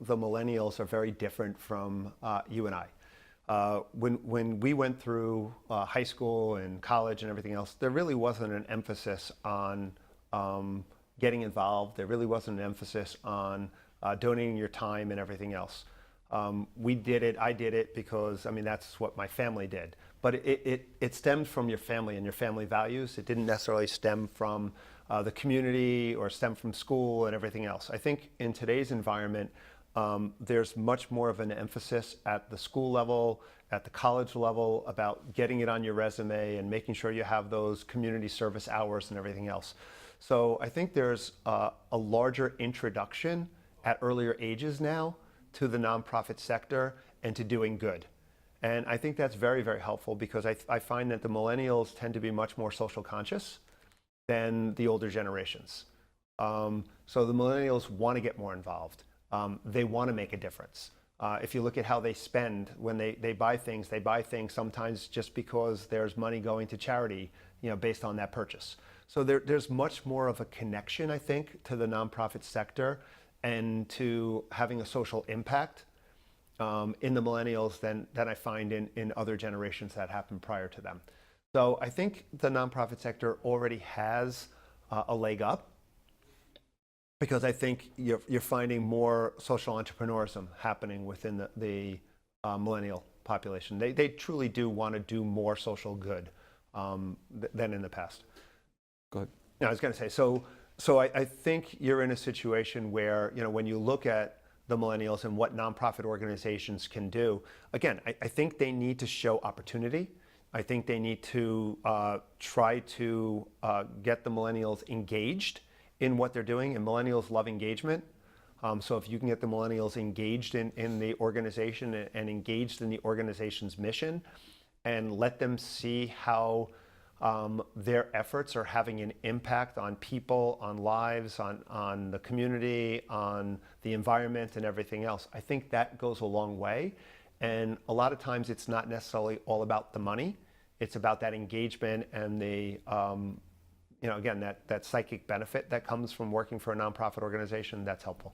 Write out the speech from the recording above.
the millennials are very different from you and I. When we went through high school and college and everything else, there really wasn't an emphasis on getting involved. There really wasn't an emphasis on donating your time and everything else. We did it, I did it because, I mean, that's what my family did. But it stemmed from your family and your family values. It didn't necessarily stem from the community or stem from school and everything else. I think in today's environment, there's much more of an emphasis at the school level, at the college level, about getting it on your resume and making sure you have those community service hours and everything else. So I think there's a larger introduction at earlier ages now to the nonprofit sector and to doing good. And I think that's very, very helpful because I find that the millennials tend to be much more social conscious than the older generations. So the millennials want to get more involved. They want to make a difference. If you look at how they spend, when they buy things sometimes just because there's money going to charity, based on that purchase. So there's much more of a connection, I think, to the nonprofit sector and to having a social impact in the millennials than I find in other generations that happened prior to them. So I think the nonprofit sector already has a leg up because I think you're finding more social entrepreneurism happening within the millennial population. They truly do want to do more social good than in the past. Go ahead. I was going to say, so I think you're in a situation where, when you look at the millennials and what nonprofit organizations can do, again, I think they need to show opportunity. I think they need to try to get the millennials engaged in what they're doing, and millennials love engagement. So if you can get the millennials engaged in the organization and engaged in the organization's mission and let them see how their efforts are having an impact on people, on lives, on the community, on the environment and everything else, I think that goes a long way. And a lot of times it's not necessarily all about the money. It's about that engagement and the, again, that psychic benefit that comes from working for a nonprofit organization. That's helpful.